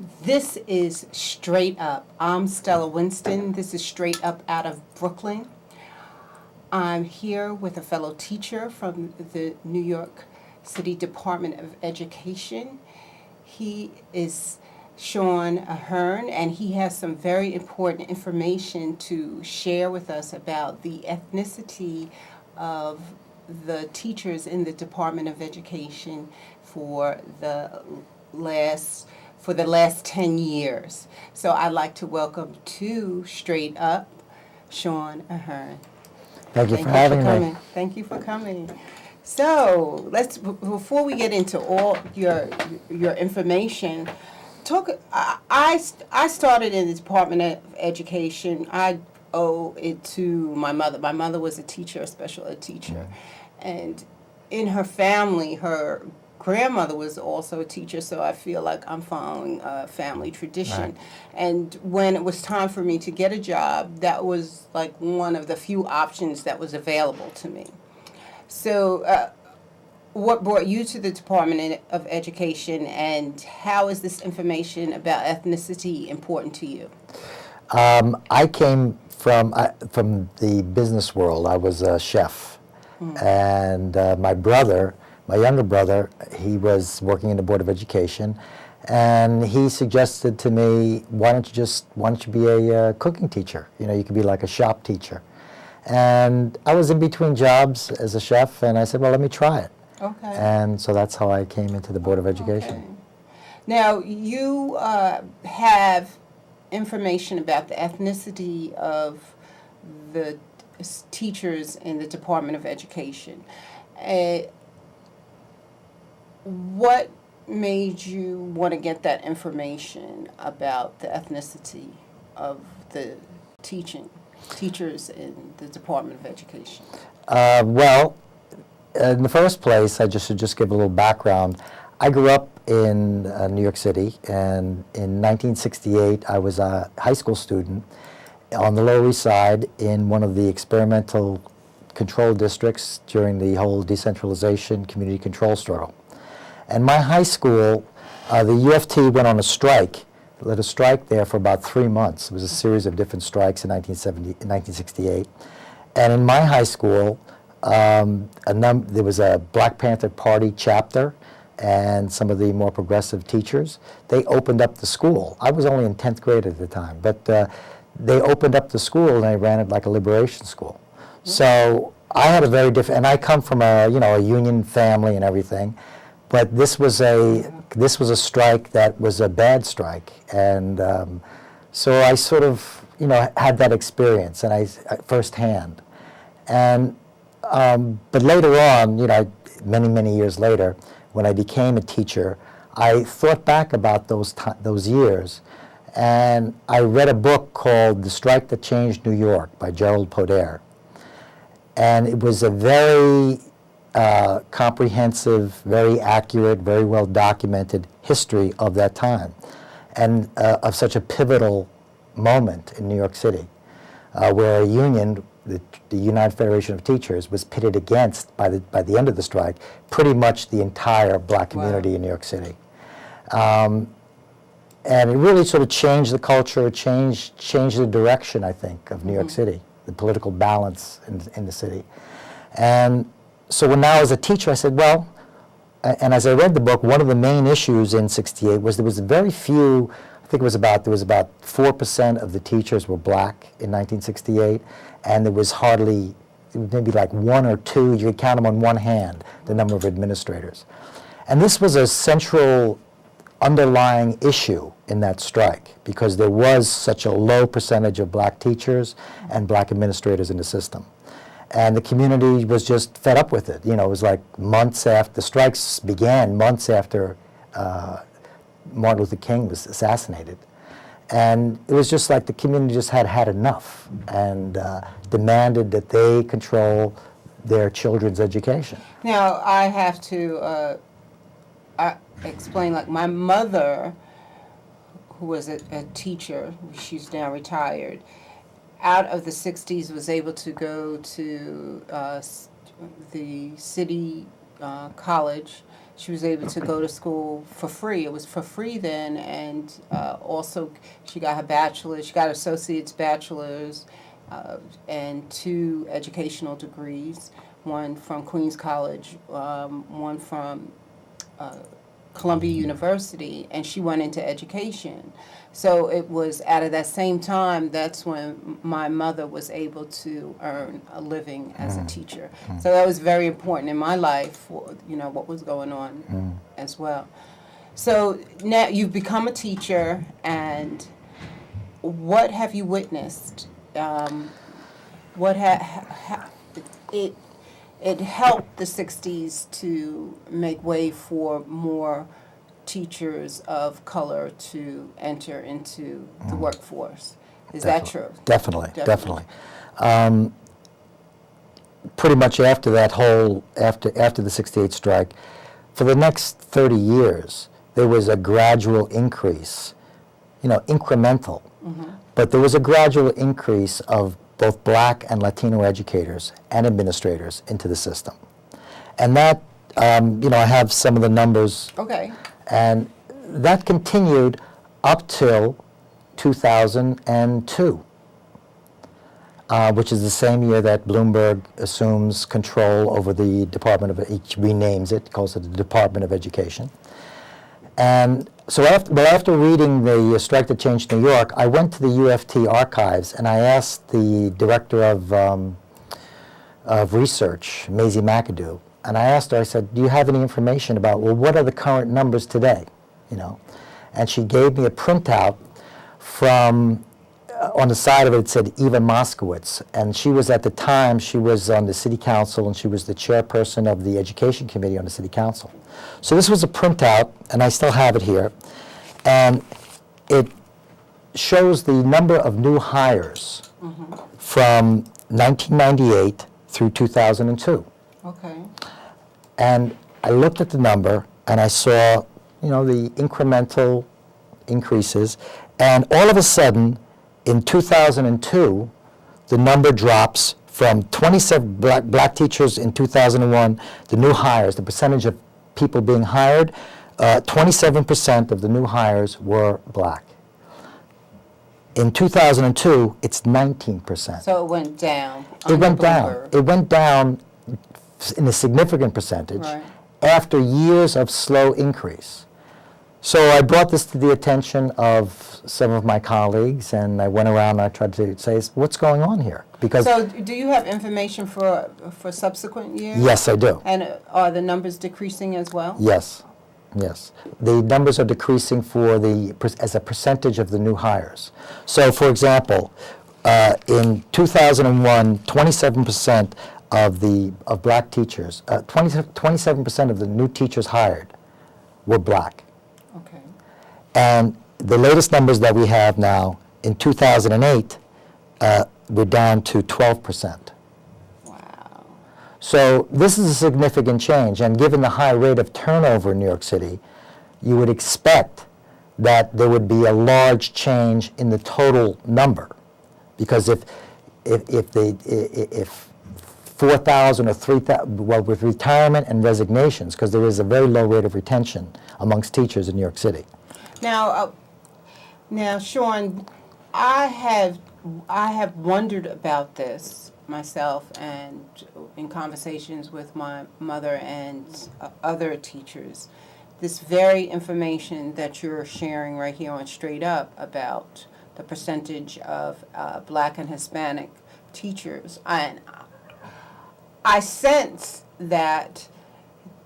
This is Straight Up. I'm Stella Winston. This is Straight Up out of Brooklyn. I'm here with a fellow teacher from the New York City Department of Education. He is Sean Ahern, and he has some very important information to share with us about the ethnicity of the teachers in the Department of Education for the last 10 years. So I'd like to welcome to Straight Up, Sean Ahern. Thank you for having me. Thank you for coming. So before we get into all your information, I started in the Department of Education. I owe it to my mother. My mother was a teacher, a special ed teacher. And in her family, her grandmother was also a teacher, so I feel like I'm following a family tradition. Right. And when it was time for me to get a job, that was like one of the few options that was available to me. So what brought you to the Department of Education, and how is this information about ethnicity important to you? I came from the business world. I was a chef. And my younger brother, he was working in the Board of Education, and he suggested to me, why don't you be a cooking teacher? You know, you could be like a shop teacher. And I was in between jobs as a chef, and I said, well, let me try it. Okay. And so that's how I came into the Board of Education. Okay. Now, you have information about the ethnicity of the teachers in the Department of Education. What made you want to get that information about the ethnicity of the teachers in the Department of Education? Well, in the first place, I should just give a little background. I grew up in New York City, and in 1968, I was a high school student on the Lower East Side in one of the experimental control districts during the whole decentralization community control struggle. And my high school, the U of T went on a strike, led a strike there for about 3 months. It was a series of different strikes in 1968. And in my high school, there was a Black Panther Party chapter, and some of the more progressive teachers, they opened up the school. I was only in 10th grade at the time, but they opened up the school and they ran it like a liberation school. So I had a very different, and I come from a union family and everything, but this was a strike that was a bad strike, and so I sort of had that experience, and I firsthand, and but later on, many years later, when I became a teacher, I thought back about those years. And I read a book called The Strike That Changed New York by Gerald Poder. And it was a very comprehensive, very accurate, very well documented history of that time, and of such a pivotal moment in New York City, where a union, the United Federation of Teachers, was pitted against, by the end of the strike, pretty much the entire black community in New York City. And it really sort of changed the culture, changed the direction, I think, of New York City, the political balance in the city. And so now as a teacher, I said, well, and as I read the book, one of the main issues in '68 was there was very few, I think there was about 4% of the teachers were black in 1968, and there was hardly, maybe like 1 or 2, you could count them on one hand, the number of administrators. And this was a central underlying issue in that strike, because there was such a low percentage of black teachers and black administrators in the system. And the community was just fed up with it. It was like months after, the strikes began months after Martin Luther King was assassinated. And it was just like the community just had enough, and demanded that they control their children's education. Now, I have to explain, like my mother, who was a teacher, she's now retired, out of the 60s was able to go to the city college. she was able to go to school for free. It was for free then, and also she got her bachelor's, she got associate's bachelor's, and 2 educational degrees, one from Queens College, one from Columbia University, and she went into education. So it was out of that same time, that's when my mother was able to earn a living as a teacher. So that was very important in my life, for, what was going on as well. So now you've become a teacher, and what have you witnessed? What it helped the 60s to make way for more teachers of color to enter into the workforce. Is that true? Definitely. Pretty much after that after the 68 strike, for the next 30 years, there was a gradual increase, incremental, but there was a gradual increase of both Black and Latino educators and administrators into the system. And that, I have some of the numbers. Okay. And that continued up till 2002, which is the same year that Bloomberg assumes control over the Department of, he renames it, calls it the Department of Education. And so after reading the Strike That Changed New York, I went to the UFT archives and I asked the director of research, Maisie McAdoo, and I asked her, I said, do you have any information about, what are the current numbers today? And she gave me a printout from, on the side of it said Eva Moskowitz, and she was at the time, she was on the city council and she was the chairperson of the education committee on the city council. So this was a printout, and I still have it here, and it shows the number of new hires from 1998 through 2002. Okay. And I looked at the number, and I saw, the incremental increases, and all of a sudden, in 2002, the number drops from 27 black teachers in 2001, the new hires, the percentage of people being hired, 27% of the new hires were Black. In 2002, it's 19%. So it went down. It went down in a significant percentage after years of slow increase. So I brought this to the attention of some of my colleagues, and I went around and I tried to say, what's going on here? Because So do you have information for subsequent years? Yes, I do. And are the numbers decreasing as well? Yes. The numbers are decreasing as a percentage of the new hires. So, for example, in 2001, 27% of Black teachers, 27% of the new teachers hired were Black. Okay. And the latest numbers that we have now, in 2008, we're down to 12%. Wow. So this is a significant change, and given the high rate of turnover in New York City, you would expect that there would be a large change in the total number, because if 4,000 or 3,000, well, with retirement and resignations, because there is a very low rate of retention amongst teachers in New York City. Now, Sean, I have wondered about this myself, and in conversations with my mother and other teachers, this very information that you're sharing right here on Straight Up about the percentage of Black and Hispanic teachers, and I sense that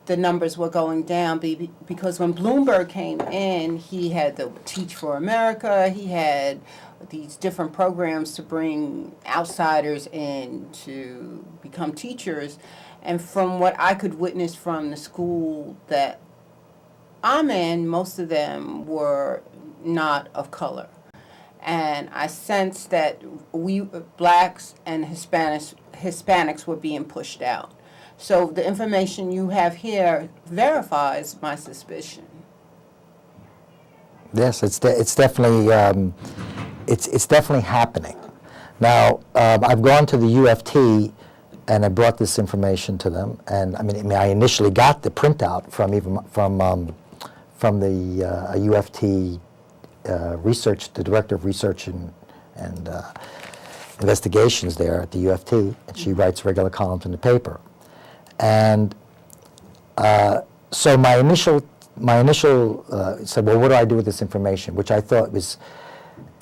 the numbers were going down because when Bloomberg came in, he had the Teach for America, he had these different programs to bring outsiders in to become teachers. And from what I could witness from the school that I'm in, most of them were not of color. And I sensed that we, Blacks and Hispanics were being pushed out. So the information you have here verifies my suspicion. Yes, it's definitely it's definitely happening. Now, I've gone to the UFT and I brought this information to them. And I initially got the printout from the UFT research, the director of research and investigations there at the UFT, and she writes regular columns in the paper. And so my initial said, well, what do I do with this information, which I thought was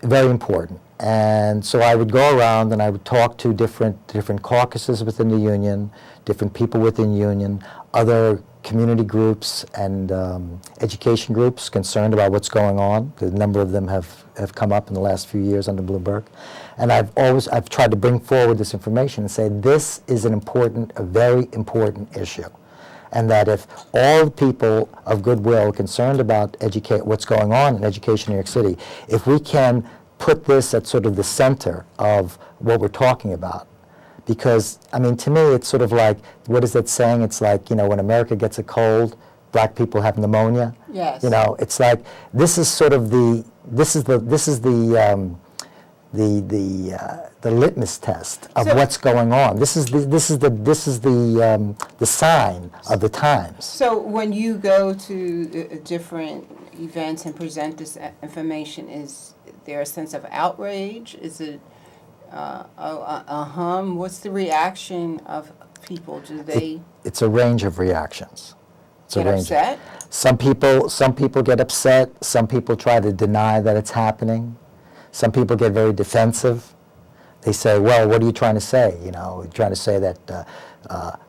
very important. And so I would go around and I would talk to different caucuses within the union, different people within the union, other community groups and education groups concerned about what's going on. A number of them have come up in the last few years under Bloomberg. And I've tried to bring forward this information and say this is a very important issue. And that if all the people of goodwill concerned about what's going on in education in New York City, if we can put this at sort of the center of what we're talking about, because, to me, it's sort of like, what is that saying? It's like, when America gets a cold, black people have pneumonia. Yes. It's like, this is sort of the litmus test of what's going on. This is the sign of the times. So when you go to different events and present this information, is there a sense of outrage? Is it what's the reaction of people? Do they? It's a range of reactions. Get upset? Some people get upset. Some people try to deny that it's happening. Some people get very defensive. They say, well, what are you trying to say? You're trying to say that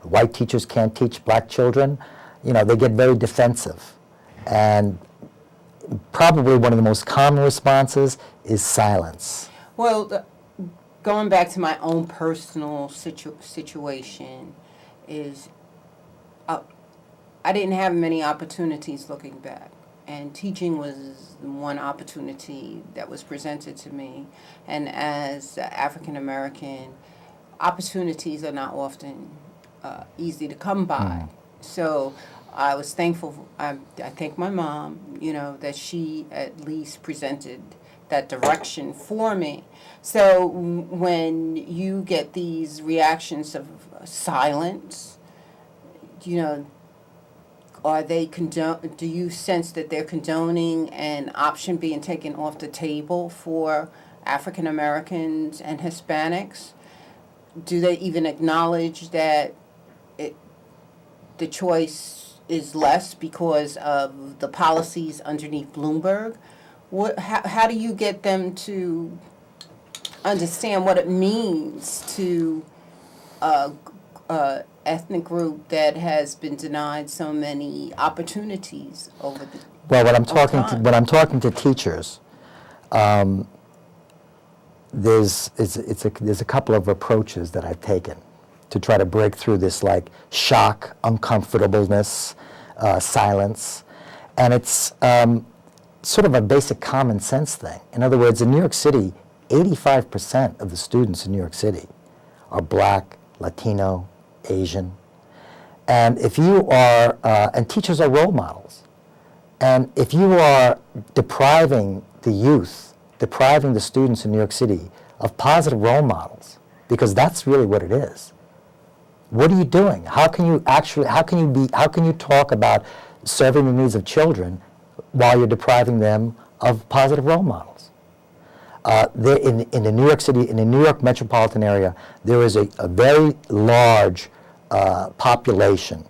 white teachers can't teach black children? They get very defensive. And probably one of the most common responses is silence. Well, going back to my own personal situation is I didn't have many opportunities looking back. And teaching was one opportunity that was presented to me. And as African American, opportunities are not often easy to come by. So I was thankful. I thank my mom, that she at least presented that direction for me. So when you get these reactions of silence, are they do you sense that they're condoning an option being taken off the table for African Americans and Hispanics? Do they even acknowledge that the choice is less because of the policies underneath Bloomberg? How do you get them to understand what it means to ethnic group that has been denied so many opportunities over the Well, when I'm talking to teachers, there's a couple of approaches that I've taken to try to break through this like shock, uncomfortableness, silence, and it's sort of a basic common sense thing. In other words, in New York City, 85% of the students in New York City are black, Latino, Asian. And if you are, and teachers are role models, and if you are depriving the students in New York City of positive role models, because that's really what it is, what are you doing? How can you talk about serving the needs of children while you're depriving them of positive role models? In the New York City, in the New York metropolitan area, there is a very large population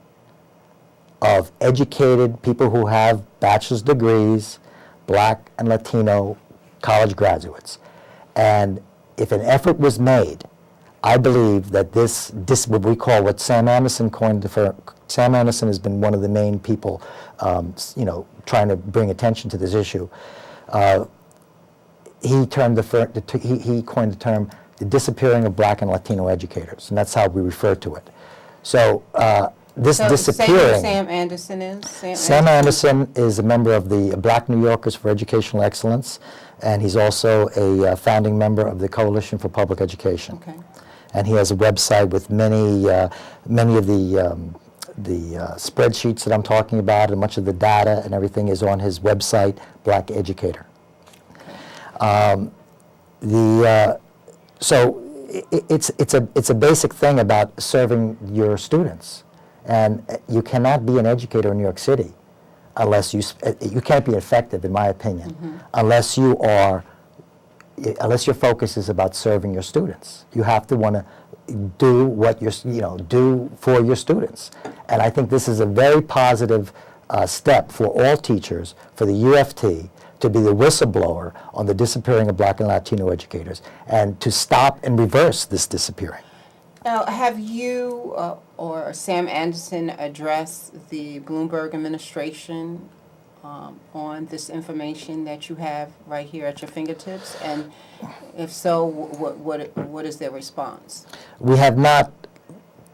of educated people who have bachelor's degrees, black and Latino college graduates. And if an effort was made, I believe that this what we call, what Sam Anderson coined, Sam Anderson has been one of the main people, trying to bring attention to this issue. He coined the term the disappearing of black and Latino educators, and that's how we refer to it. So disappearing. Say who Sam Anderson is. Sam Anderson is a member of the Black New Yorkers for Educational Excellence, and he's also a founding member of the Coalition for Public Education. Okay. And he has a website with many of the spreadsheets that I'm talking about, and much of the data and everything is on his website, Black Educator. So it's a basic thing about serving your students, and you cannot be an educator in New York City unless you can't be effective, in my opinion, unless unless your focus is about serving your students. You have to want to do what do for your students, and I think this is a very positive step for all teachers, for the UFT, to be the whistleblower on the disappearing of Black and Latino educators, and to stop and reverse this disappearing. Now, have you or Sam Anderson addressed the Bloomberg administration on this information that you have right here at your fingertips? And if so, what is their response? We have not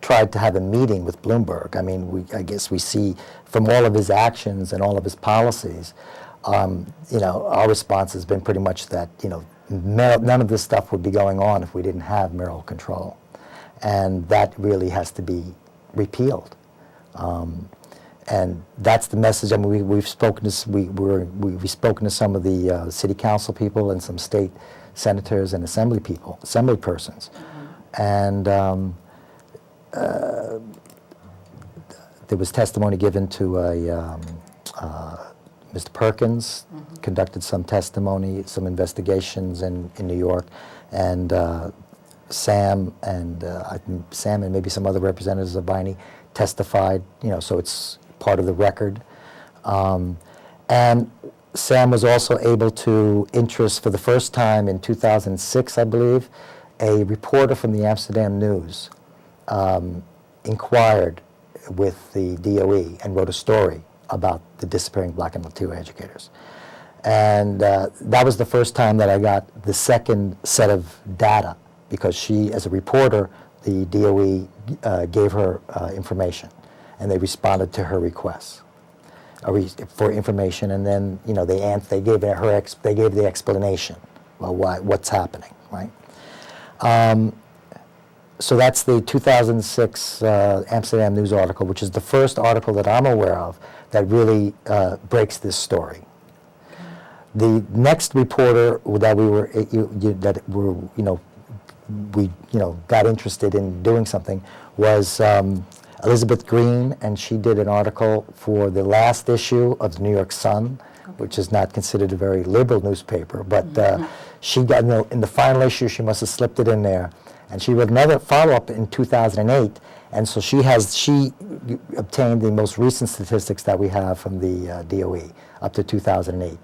tried to have a meeting with Bloomberg. I mean, I guess we see from all of his actions and all of his policies, our response has been pretty much that, none of this stuff would be going on if we didn't have mayoral control. And that really has to be repealed. And that's the message. I mean, we've spoken to spoken to some of the city council people and some state senators and assembly persons, and there was testimony given to Mr. Perkins, conducted some testimony, some investigations in New York, and Sam and maybe some other representatives of Viney testified. So it's part of the record. And Sam was also able to interest, for the first time in 2006, I believe, a reporter from the Amsterdam News inquired with the DOE and wrote a story about the disappearing Black and Latino educators. And that was the first time that I got the second set of data, because she, as a reporter, the DOE gave her information, and they responded to her requests for information, and then they gave the explanation. Well, what's happening, right? So that's the 2006 Amsterdam News article, which is the first article that I'm aware of that really breaks this story. The next reporter that we got interested in doing something was Elizabeth Green, and she did an article for the last issue of the New York Sun, which is not considered a very liberal newspaper, but she got in the final issue, she must have slipped it in there, and she wrote another follow-up in 2008, and so she obtained the most recent statistics that we have from the DOE up to 2008.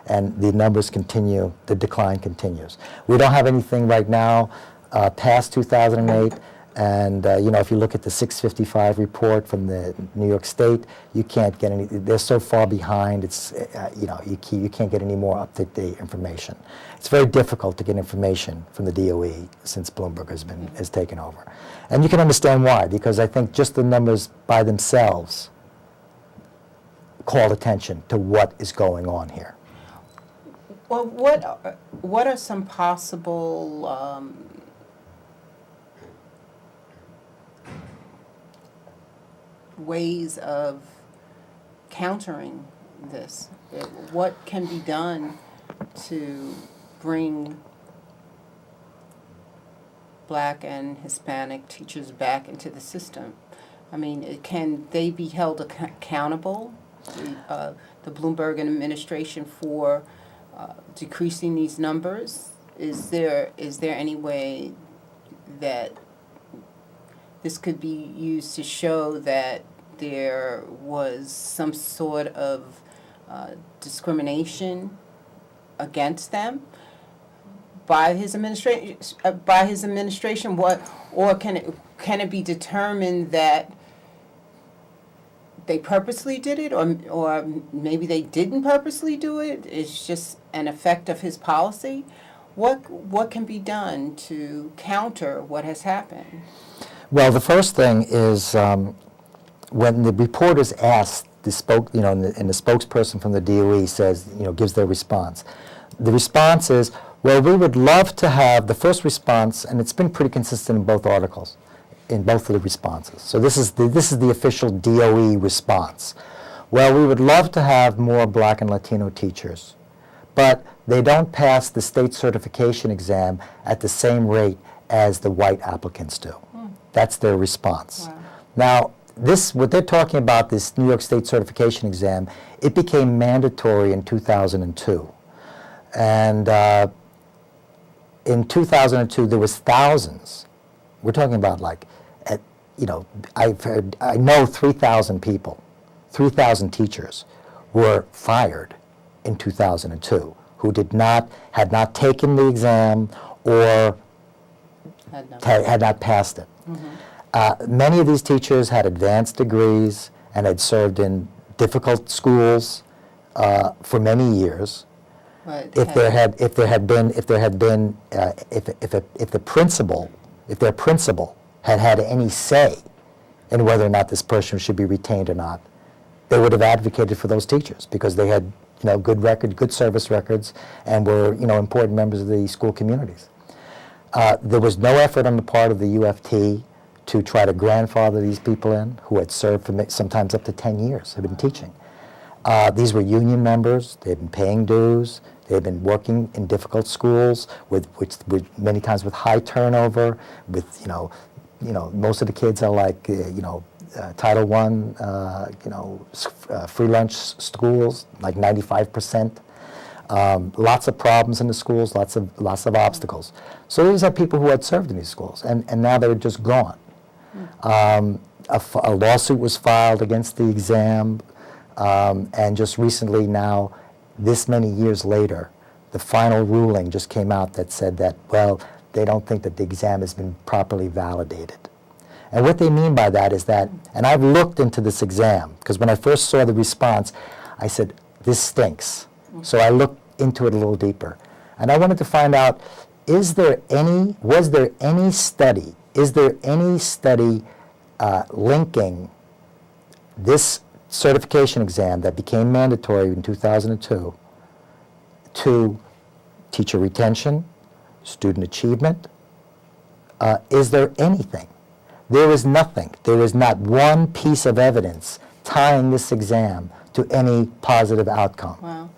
And the numbers continue, the decline continues. We don't have anything right now past 2008, and if you look at the 655 report from the New York State, you can't get any. They're so far behind. It's you can't get any more up-to-date information. It's very difficult to get information from the DOE since Bloomberg has taken over, and you can understand why, because I think just the numbers by themselves call attention to what is going on here. Well, what are some possible ways of countering this? What can be done to bring Black and Hispanic teachers back into the system? I mean, can they be held accountable, the Bloomberg administration, for decreasing these numbers? Is there any way that this could be used to show that there was some sort of discrimination against them by his administration? Or can it be determined that they purposely did it, or maybe they didn't purposely do it? It's just an effect of his policy. What can be done to counter what has happened? Well, the first thing is when the reporters asked and the spokesperson from the DOE says, gives their response. The response is, well, we would love to have the first response, and it's been pretty consistent in both articles, in both of the responses. So this is the official DOE response. Well, we would love to have more Black and Latino teachers, but they don't pass the state certification exam at the same rate as the white applicants do. That's their response. Wow. Now, what they're talking about, this New York State certification exam, it became mandatory in 2002. And in 2002, there was thousands. We're talking about I know 3,000 people, 3,000 teachers were fired in 2002 who had not taken the exam or had not passed it. Many of these teachers had advanced degrees and had served in difficult schools for many years. If their principal had any say in whether or not this person should be retained or not, they would have advocated for those teachers because they had good service records, and were important members of the school communities. There was no effort on the part of the UFT to try to grandfather these people in who had served for sometimes up to 10 years, had been teaching. These were union members. They had been paying dues. They had been working in difficult schools with many times with high turnover. With most of the kids are like Title I, free lunch schools, like 95%. Lots of problems in the schools, lots of obstacles. So these are people who had served in these schools, and now they were just gone. A lawsuit was filed against the exam, and just recently now, this many years later, the final ruling just came out that said that, well, they don't think that the exam has been properly validated. And what they mean by that is that, and I've looked into this exam, because when I first saw the response, I said, this stinks. So I looked into it a little deeper. And I wanted to find out, was there any study linking this certification exam that became mandatory in 2002 to teacher retention, student achievement? Is there anything? There is nothing. There is not one piece of evidence tying this exam to any positive outcome. Wow.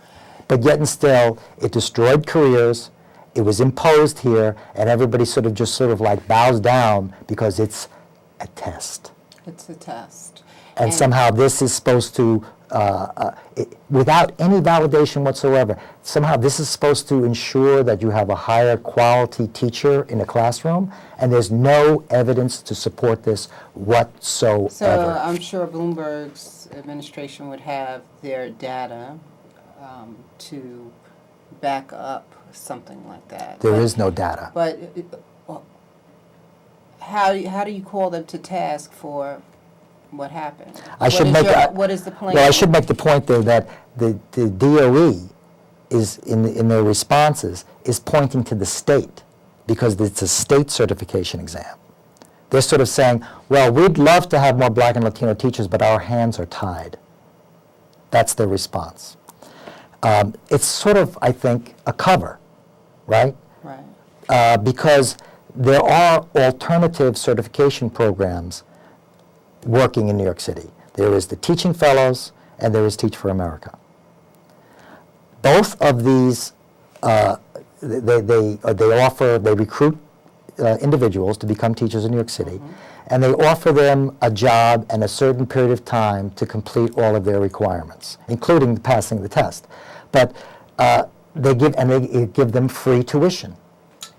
But yet and still, it destroyed careers. It was imposed here, and everybody sort of like bows down because it's a test. It's a test. And somehow this is supposed to, without any validation whatsoever, somehow this is supposed to ensure that you have a higher quality teacher in the classroom, and there's no evidence to support this whatsoever. So I'm sure Bloomberg's administration would have their data to back up something like that. There is no data. But how do you call them to task for what happened? What is the plan? Well, I should make the point, though, that the DOE is, in their responses, is pointing to the state because it's a state certification exam. They're sort of saying, well, we'd love to have more Black and Latino teachers, but our hands are tied. That's their response. It's sort of, I think, a cover, right? Right. Because there are alternative certification programs working in New York City. There is the Teaching Fellows, and there is Teach for America. Both of these, they recruit individuals to become teachers in New York City, and they offer them a job and a certain period of time to complete all of their requirements, including passing the test. But they give them free tuition.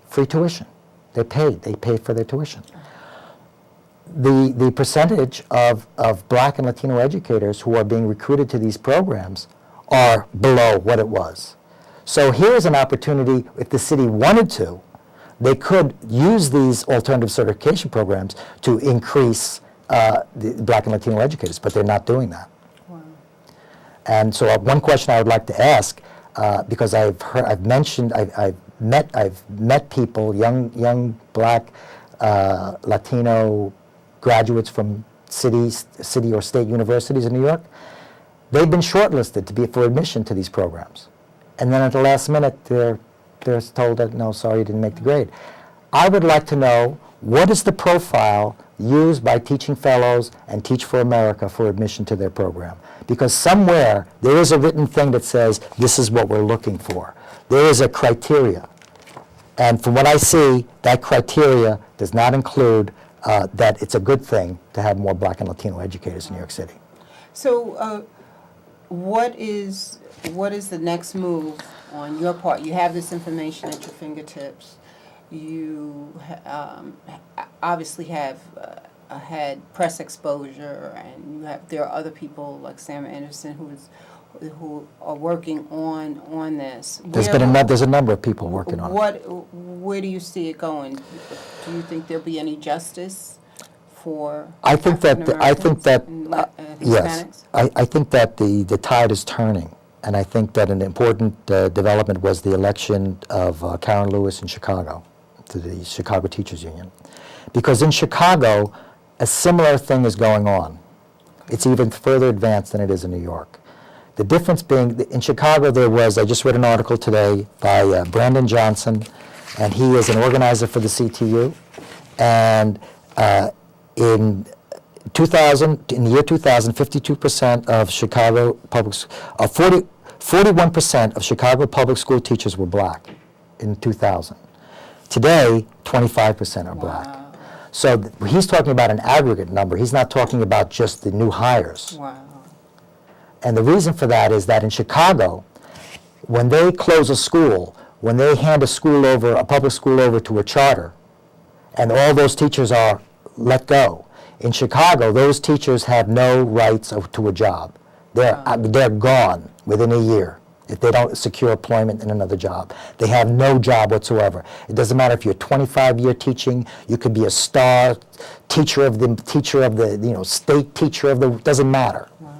Free tuition. They pay for their tuition. The percentage of Black and Latino educators who are being recruited to these programs are below what it was. So here's an opportunity, if the city wanted to, they could use these alternative certification programs to increase the Black and Latino educators, but they're not doing that. Wow. And so one question I would like to ask, because I've met people, young Black, Latino graduates from city or state universities in New York. They've been shortlisted for admission to these programs, and then at the last minute they're told that no, sorry, you didn't make the grade. I would like to know, what is the profile used by Teaching Fellows and Teach for America for admission to their program? Because somewhere there is a written thing that says this is what we're looking for. There is a criteria. And from what I see, that criteria does not include that it's a good thing to have more Black and Latino educators in New York City. So, what is the next move on your part? You have this information at your fingertips. You obviously have had press exposure, and there are other people like Sam Anderson who are working on this. There's a number of people working on it. Where do you see it going? Do you think there'll be any justice for African Americans and yes. Hispanics? I think that the tide is turning, and I think that an important development was the election of Karen Lewis in Chicago to the Chicago Teachers Union. Because in Chicago, a similar thing is going on. It's even further advanced than it is in New York. The difference being, in Chicago I just read an article today by Brandon Johnson, and he is an organizer for the CTU. And in the year 2000, 52% of Chicago public, 41% of Chicago public school teachers were Black in 2000. Today, 25% are Black. Wow. So he's talking about an aggregate number. He's not talking about just the new hires. Wow. And the reason for that is that in Chicago, when they close a school, when they hand a public school over to a charter, and all those teachers are let go, in Chicago, those teachers have no rights to a job. They're gone within a year if they don't secure employment in another job. They have no job whatsoever. It doesn't matter if you're 25-year teaching, you could be a star teacher of the state teacher of the, doesn't matter. Wow.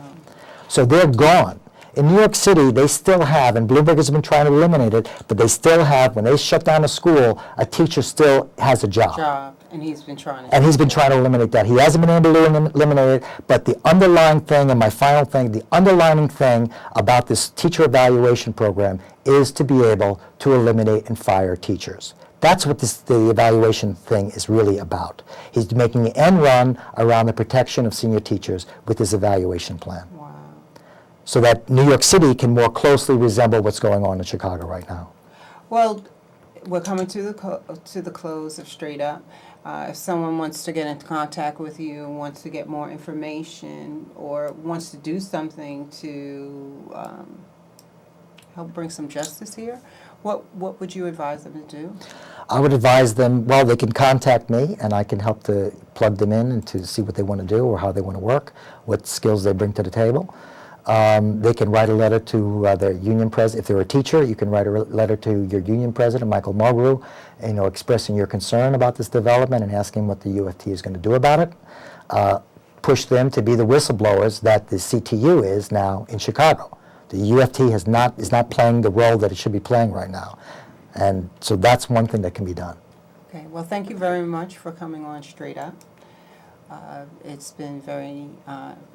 So they're gone. In New York City, they still have, and Bloomberg has been trying to eliminate it, but they still have, when they shut down a school, a teacher still has a job. And he's been trying to eliminate that. He hasn't been able to eliminate it, but the underlying thing, and my final thing, the underlying thing about this teacher evaluation program is to be able to eliminate and fire teachers. That's what the evaluation thing is really about. He's making an end run around the protection of senior teachers with his evaluation plan. Wow. So that New York City can more closely resemble what's going on in Chicago right now. Well, we're coming to the close of Straight Up. If someone wants to get into contact with you, wants to get more information, or wants to do something to help bring some justice here, what would you advise them to do? I would advise them, well, they can contact me, and I can help to plug them in and to see what they want to do or how they want to work, what skills they bring to the table. They can write a letter to their union president. If they're a teacher, you can write a letter to your union president, Michael Mulgrew, expressing your concern about this development and asking what the UFT is going to do about it. Push them to be the whistleblowers that the CTU is now in Chicago. The UFT is not playing the role that it should be playing right now. And so that's one thing that can be done. Okay, well, thank you very much for coming on Straight Up. It's been very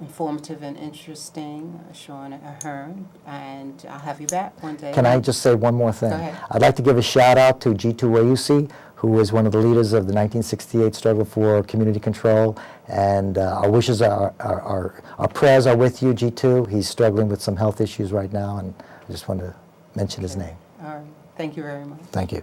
informative and interesting, Sean Ahern, and I'll have you back one day. Can I just say one more thing? Go ahead. I'd like to give a shout out to G2 Wayusi, who was one of the leaders of the 1968 struggle for community control, and our wishes our prayers are with you, G2. He's struggling with some health issues right now, and I just wanted to mention his name. All right. Thank you very much. Thank you.